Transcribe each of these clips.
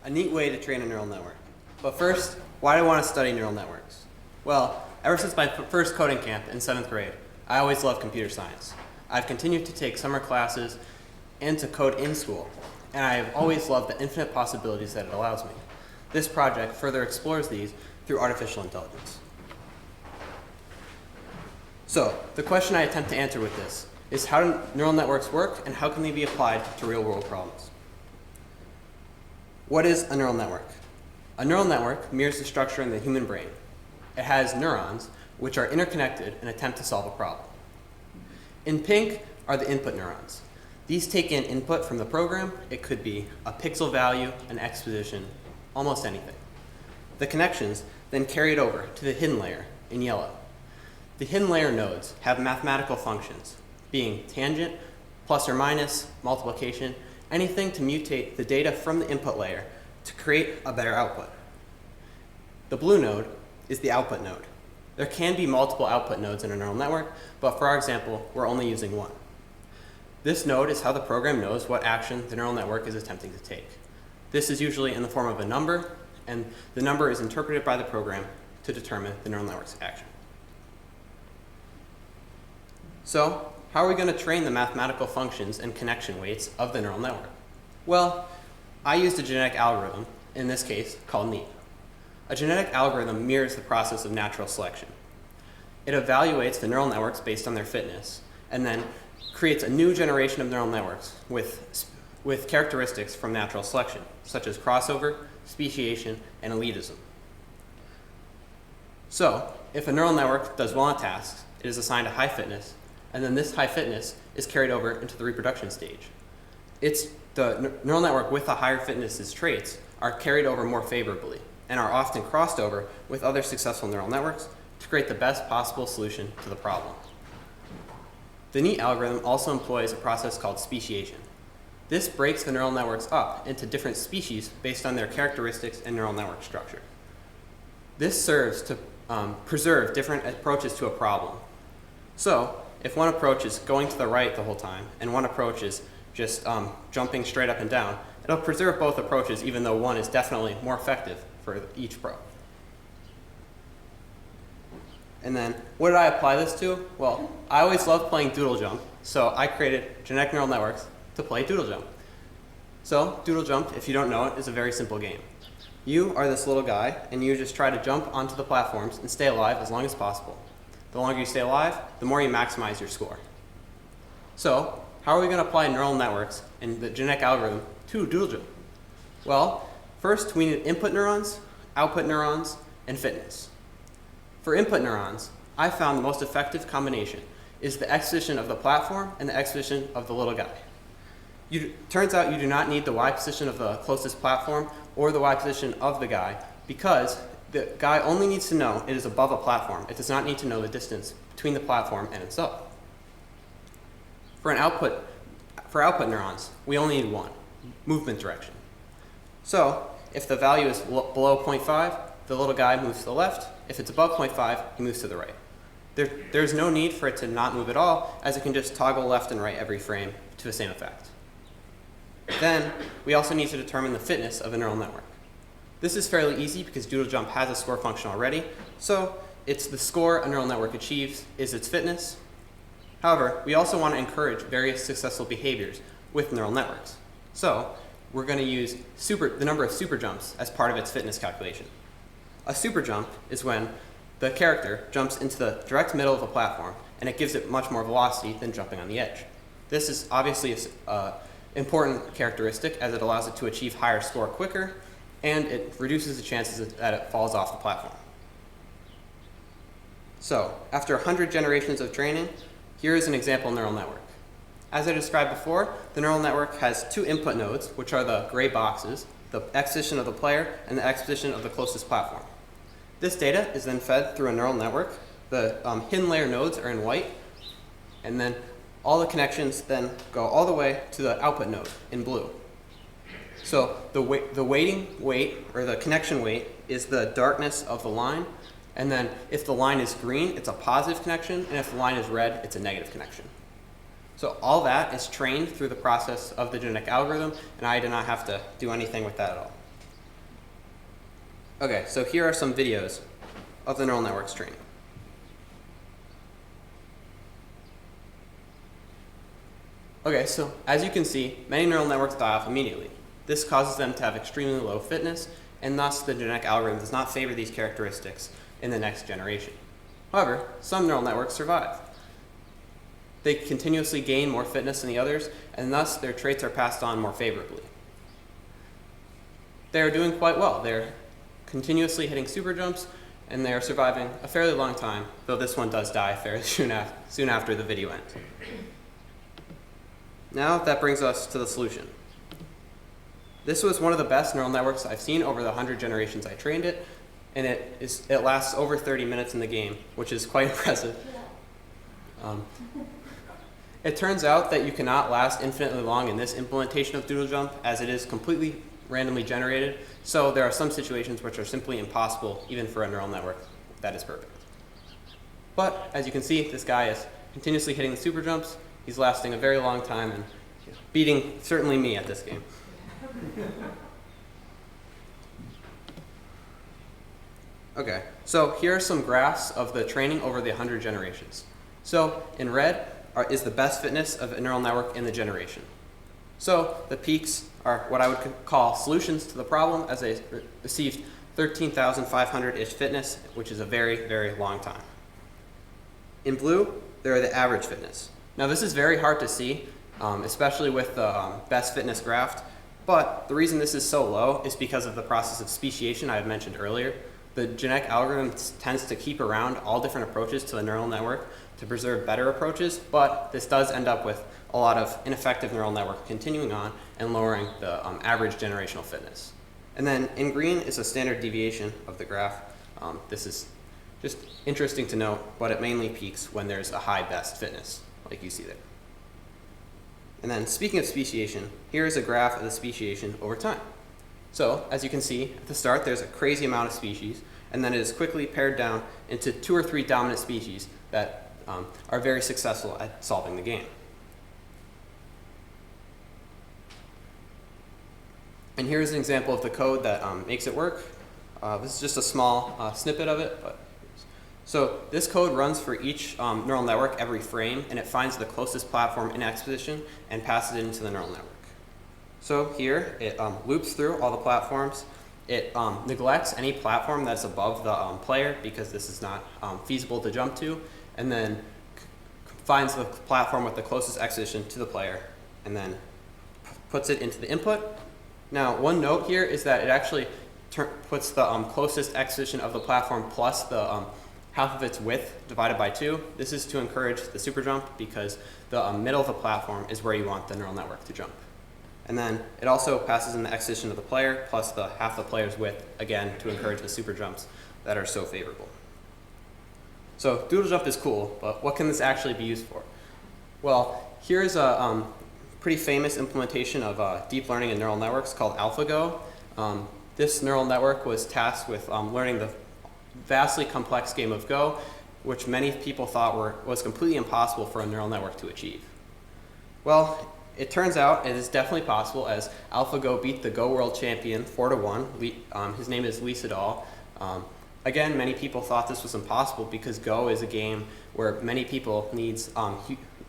A neat way to train a neural network. But first, why do I want to study neural networks? Well, ever since my first coding camp in 7th grade, I always loved computer science. I've continued to take summer classes and to code in school, and I have always loved the infinite possibilities that it allows me. This project further explores these through artificial intelligence. So, the question I attempt to answer with this is how do neural networks work and how can they be applied to real-world problems? What is a neural network? A neural network mirrors the structure in the human brain. It has neurons, which are interconnected and attempt to solve a problem. In pink are the input neurons. These take in input from the program. It could be a pixel value, an exposition, almost anything. The connections then carry it over to the hidden layer in yellow. The hidden layer nodes have mathematical functions, being tangent, plus or minus, multiplication, anything to mutate the data from the input layer to create a better output. The blue node is the output node. There can be multiple output nodes in a neural network, but for our example, we're only using one. This node is how the program knows what action the neural network is attempting to take. This is usually in the form of a number, and the number is interpreted by the program to determine the neural network's action. So, how are we going to train the mathematical functions and connection weights of the neural network? Well, I used a genetic algorithm, in this case called NEAT. A genetic algorithm mirrors the process of natural selection. It evaluates the neural networks based on their fitness, and then creates a new generation of neural networks with characteristics from natural selection, such as crossover, speciation, and elitism. So, if a neural network does well on tasks, it is assigned a high fitness, and then this high fitness is carried over into the reproduction stage. It's the neural network with the higher fitness's traits are carried over more favorably and are often crossed over with other successful neural networks to create the best possible solution to the problem. The NEAT algorithm also employs a process called speciation. This breaks the neural networks up into different species based on their characteristics and neural network structure. This serves to preserve different approaches to a problem. So, if one approach is going to the right the whole time, and one approach is just jumping straight up and down, it'll preserve both approaches even though one is definitely more effective for each pro. And then, what did I apply this to? Well, I always loved playing Doodle Jump, so I created genetic neural networks to play Doodle Jump. So, Doodle Jump, if you don't know it, is a very simple game. You are this little guy, and you just try to jump onto the platforms and stay alive as long as possible. The longer you stay alive, the more you maximize your score. So, how are we going to apply neural networks and the genetic algorithm to Doodle Jump? Well, first we need input neurons, output neurons, and fitness. For input neurons, I found the most effective combination is the exposition of the platform and the exposition of the little guy. Turns out you do not need the Y position of the closest platform or the Y position of the guy because the guy only needs to know it is above a platform. It does not need to know the distance between the platform and itself. For output neurons, we only need one, movement direction. So, if the value is below 0.5, the little guy moves to the left. If it's above 0.5, he moves to the right. There's no need for it to not move at all, as it can just toggle left and right every frame to the same effect. Then, we also need to determine the fitness of a neural network. This is fairly easy because Doodle Jump has a score function already, so it's the score a neural network achieves is its fitness. However, we also want to encourage various successful behaviors with neural networks. So, we're going to use the number of super jumps as part of its fitness calculation. A super jump is when the character jumps into the direct middle of a platform, and it gives it much more velocity than jumping on the edge. This is obviously an important characteristic as it allows it to achieve higher score quicker, and it reduces the chances that it falls off the platform. So, after 100 generations of training, here is an example neural network. As I described before, the neural network has two input nodes, which are the gray boxes, the exposition of the player and the exposition of the closest platform. This data is then fed through a neural network. The hidden layer nodes are in white, and then all the connections then go all the way to the output node in blue. So the weighting weight, or the connection weight, is the darkness of the line. And then if the line is green, it's a positive connection. And if the line is red, it's a negative connection. So all that is trained through the process of the genetic algorithm. And I did not have to do anything with that at all. Okay, so here are some videos of the neural networks training. Okay, so as you can see, many neural networks die off immediately. This causes them to have extremely low fitness, and thus the genetic algorithm does not favor these characteristics in the next generation. However, some neural networks survive. They continuously gain more fitness than the others, and thus their traits are passed on more favorably. They are doing quite well. They're continuously hitting super jumps, and they are surviving a fairly long time, though this one does die fairly soon after the video ends. Now that brings us to the solution. This was one of the best neural networks I've seen over the 100 generations I trained it, and it lasts over 30 minutes in the game, which is quite impressive. It turns out that you cannot last infinitely long in this implementation of Doodle Jump, as it is completely randomly generated, so there are some situations which are simply impossible even for a neural network that is perfect. But as you can see, this guy is continuously hitting the super jumps. He's lasting a very long time and beating certainly me at this game. Okay, so here are some graphs of the training over the 100 generations. So in red is the best fitness of a neural network in the generation. So the peaks are what I would call solutions to the problem, as they received 13,500-ish fitness, which is a very, very long time. In blue, there are the average fitness. Now this is very hard to see, especially with the best fitness graph, but the reason this is so low is because of the process of speciation I had mentioned earlier. The genetic algorithm tends to keep around all different approaches to the neural network to preserve better approaches, but this does end up with a lot of ineffective neural network continuing on and lowering the average generational fitness. And then in green is a standard deviation of the graph. This is just interesting to note, but it mainly peaks when there's a high best fitness, like you see there. And then speaking of speciation, here is a graph of the speciation over time. So as you can see, at the start there's a crazy amount of species, and then it is quickly pared down into 2 or 3 dominant species that are very successful at solving the game. And here's an example of the code that makes it work. This is just a small snippet of it. So this code runs for each neural network every frame, and it finds the closest platform in X position and passes it into the neural network. So here, it loops through all the platforms. It neglects any platform that's above the player because this is not feasible to jump to, and then finds the platform with the closest X position to the player, and then puts it into the input. Now, one note here is that it actually puts the closest X position of the platform plus the half of its width divided by 2. This is to encourage the super jump because the middle of the platform is where you want the neural network to jump. And then it also passes in the X position of the player plus the half the player's width, again, to encourage the super jumps that are so favorable. So Doodle Jump is cool, but what can this actually be used for? Well, here's a pretty famous implementation of deep learning and neural networks called Alphago. This neural network was tasked with learning the vastly complex game of Go, which many people thought was completely impossible for a neural network to achieve. Well, it turns out it is definitely possible, as Alphago beat the Go world champion 4-1. His name is Lee Sedol. Again, many people thought this was impossible because Go is a game where many people needs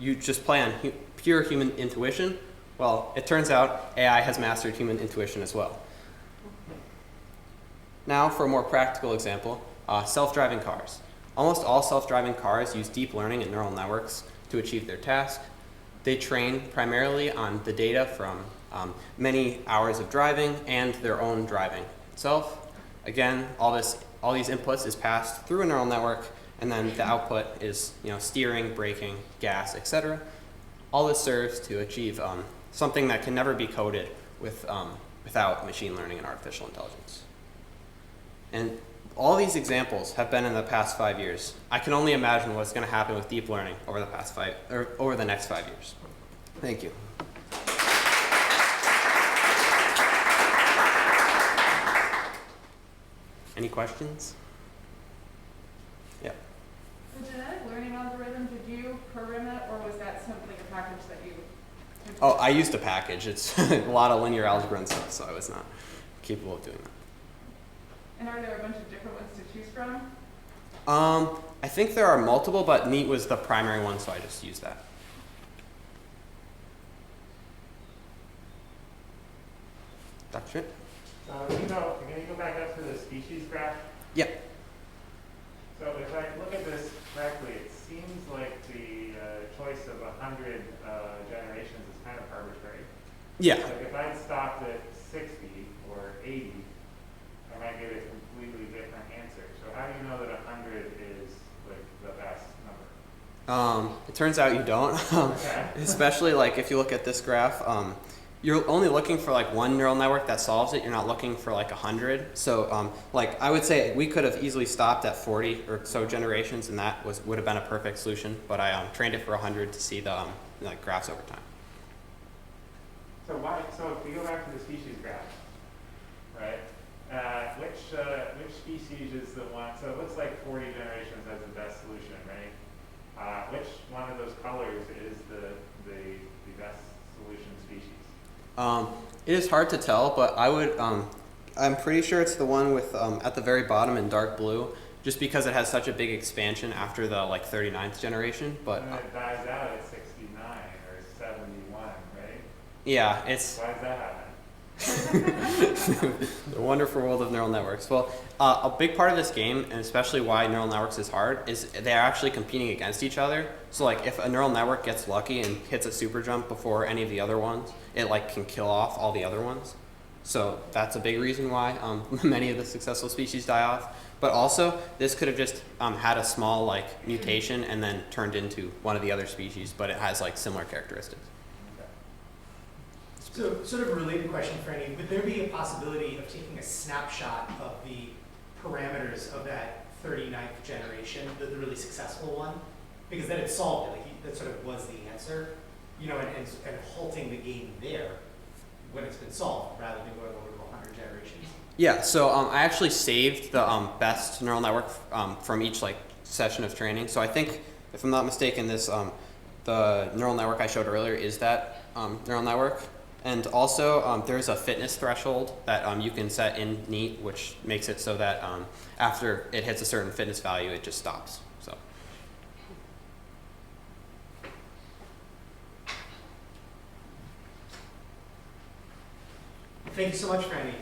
you just play on pure human intuition. Well, it turns out AI has mastered human intuition as well. Now for a more practical example, self-driving cars. Almost all self-driving cars use deep learning and neural networks to achieve their task. They train primarily on the data from many hours of driving and their own driving itself. Again, all these inputs is passed through a neural network, and then the output is steering, braking, gas, etc. All this serves to achieve something that can never be coded without machine learning and artificial intelligence. And all these examples have been in the past 5 years. I can only imagine what's going to happen with deep learning over the next 5 years. Thank you. Any questions? Yeah. The genetic learning algorithm, did you program it, or was that simply a package that you? Oh, I used a package. It's a lot of linear algebra and stuff, so I was not capable of doing that. And are there a bunch of different ones to choose from? I think there are multiple, but neat was the primary one, so I just used that. Dr. Schmidt? Can you go back up to the species graph? Yeah. So if I look at this correctly, it seems like the choice of 100 generations is kind of arbitrary. Yeah. Like if I'd stopped at 60 or 80, I might get a completely different answer. So how do you know that 100 is like the best number? It turns out you don't. Okay. Especially like if you look at this graph, you're only looking for like one neural network that solves it. You're not looking for like 100. So like I would say we could have easily stopped at 40 or so generations, and that would have been a perfect solution. But I trained it for 100 to see the like graphs over time. So if we go back to the species graph, right? Which species is the one? So it looks like 40 generations has the best solution, right? Which one of those colors is the best solution species? It is hard to tell, but I would. I'm pretty sure it's the one with at the very bottom in dark blue, just because it has such a big expansion after the like 39th generation. But and it dies out at 69 or 71, right? yeah, it's Why does that happen? the wonderful world of neural networks. Well, a big part of this game, and especially why neural networks is hard, is they're actually competing against each other. So like if a neural network gets lucky and hits a super jump before any of the other ones, it like can kill off all the other ones. So that's a big reason why many of the successful species die off. But also, this could have just had a small like mutation and then turned into one of the other species, but it has like similar characteristics. So, sort of a related question, Frannie, would there be a possibility of taking a snapshot of the parameters of that 39th generation, the really successful one? Because then it solved it, like that sort of was the answer, you know, and halting the game there when it's been solved, rather than going over to 100 generations. Yeah, so I actually saved the best neural network from each like session of training. So I think, if I'm not mistaken, this the neural network I showed earlier is that neural network. And also, there's a fitness threshold that you can set in Neat, which makes it so that after it hits a certain fitness value, it just stops. So. Thank you so much, Frannie.